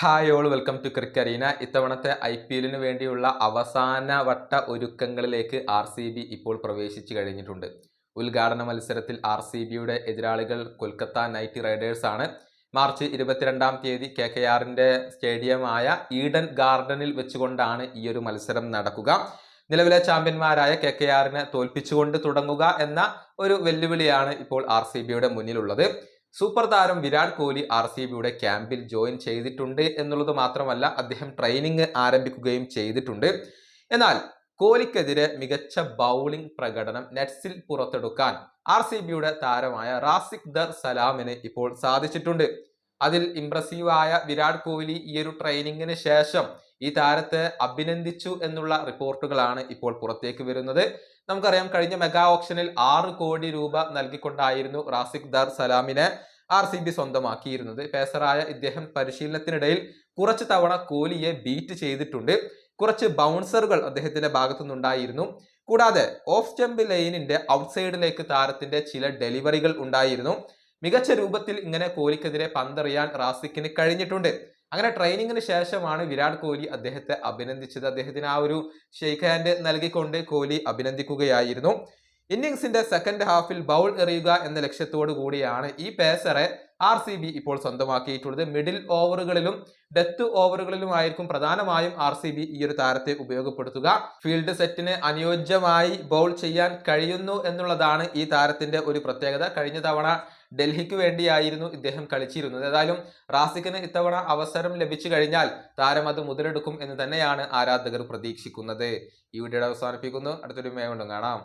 Hi all welcome to Cricarena. ഇത്തവണത്തെ IPL വേണ്ടിയുള്ള അവസാന വട്ട ഒരുക്കങ്ങളിലേക്ക് RCB ഇപ്പോൾ പ്രവേശിച്ചു കഴിഞ്ഞിട്ടുണ്ട്. ഉദ്ഘാടന മത്സരത്തിൽ RCBയുടെ എതിരാളികൾ കൊൽക്കത്ത നൈറ്റ് റൈഡേഴ്സ് ആണ്. മാർച്ച് 22-ാം തീയതി KKRന്റെ സ്റ്റേഡിയമായ ഈഡൻ ഗാർഡനിൽ വെച്ചുകൊണ്ടാണ് ഈ ഒരു മത്സരം നടക്കുക. നിലവിലെ ചാമ്പ്യന്മാരായ KKRനെ തോൽപ്പിച്ചുകൊണ്ട് തുടങ്ങുക എന്ന ഒരു വെല്ലുവിളിയാണ് ഇപ്പോൾ RCBയുടെ മുന്നിലുള്ളത്. സൂപ്പർ താരം വിരാട് കോഹ്ലി RCBയുടെ ക്യാമ്പിൽ ജോയിൻ ചെയ്തിട്ടുണ്ട് എന്നുള്ളത് മാത്രമല്ല, അദ്ദേഹം ട്രെയിനിങ് ആരംഭിക്കുകയും ചെയ്തിട്ടുണ്ട്. എന്നാൽ കോഹ്ലിക്കെതിരെ മികച്ച ബൗളിംഗ് പ്രകടനം നെറ്റ്സിൽ പുറത്തെടുക്കാൻ RCBയുടെ താരമായ റാസിഖ് ദർ സലാമിന് ഇപ്പോൾ സാധിച്ചിട്ടുണ്ട്. അതിൽ ഇംപ്രസീവായ വിരാട് കോഹ്ലി ഈ ഒരു ട്രെയിനിങ്ങിന് ശേഷം ഈ താരത്തെ അഭിനന്ദിച്ചു എന്നുള്ള റിപ്പോർട്ടുകളാണ് ഇപ്പോൾ പുറത്തേക്ക് വരുന്നത്. നമുക്കറിയാം, കഴിഞ്ഞ മെഗാ ഓപ്ഷനിൽ 6 കോടി രൂപ നൽകിക്കൊണ്ടായിരുന്നു റാസിഖ് ദർ സലാമിനെ RCB സ്വന്തമാക്കിയിരുന്നത്. പേസറായ ഇദ്ദേഹം പരിശീലനത്തിനിടയിൽ കുറച്ച് തവണ കോഹ്ലിയെ ബീറ്റ് ചെയ്തിട്ടുണ്ട്. കുറച്ച് ബൗൺസറുകൾ അദ്ദേഹത്തിന്റെ ഭാഗത്തു നിന്നുണ്ടായിരുന്നു. കൂടാതെ ഓഫ് സ്റ്റംപ് ലൈനിന്റെ ഔട്ട്സൈഡിലേക്ക് താരത്തിന്റെ ചില ഡെലിവറികൾ ഉണ്ടായിരുന്നു. മികച്ച രൂപത്തിൽ ഇങ്ങനെ കോഹ്ലിക്കെതിരെ പന്തെറിയാൻ റാസിഖിന് കഴിഞ്ഞിട്ടുണ്ട്. അങ്ങനെ ട്രെയിനിങ്ങിന് ശേഷമാണ് വിരാട് കോഹ്ലി അദ്ദേഹത്തെ അഭിനന്ദിച്ചത്. അദ്ദേഹത്തിന് ആ ഒരു ഷെയ്ക്ക് ഹാൻഡ് നൽകിക്കൊണ്ട് കോഹ്ലി അഭിനന്ദിക്കുകയായിരുന്നു. ഇന്നിംഗ്സിന്റെ സെക്കൻഡ് ഹാഫിൽ ബൗൾ എറിയുക എന്ന ലക്ഷ്യത്തോടു കൂടിയാണ് ഈ പേസറെ RCB ഇപ്പോൾ സ്വന്തമാക്കിയിട്ടുള്ളത്. മിഡിൽ ഓവറുകളിലും ഡെത്ത് ഓവറുകളിലുമായിരിക്കും പ്രധാനമായും RCB ഈ ഒരു താരത്തെ ഉപയോഗപ്പെടുത്തുക. ഫീൽഡ് സെറ്റിന് അനുയോജ്യമായി ബൗൾ ചെയ്യാൻ കഴിയുന്നു എന്നുള്ളതാണ് ഈ താരത്തിന്റെ ഒരു പ്രത്യേകത. കഴിഞ്ഞ തവണ ഡൽഹിക്ക് വേണ്ടിയായിരുന്നു ഇദ്ദേഹം കളിച്ചിരുന്നത്. ഏതായാലും റാസിഖിന് ഇത്തവണ അവസരം ലഭിച്ചു കഴിഞ്ഞാൽ താരം അത് മുതലെടുക്കും എന്ന് തന്നെയാണ് ആരാധകർ പ്രതീക്ഷിക്കുന്നത്. ഈ വീഡിയോ അവസാനിപ്പിക്കുന്നു. അടുത്തൊരു വീഡിയോയിൽ കാണാം.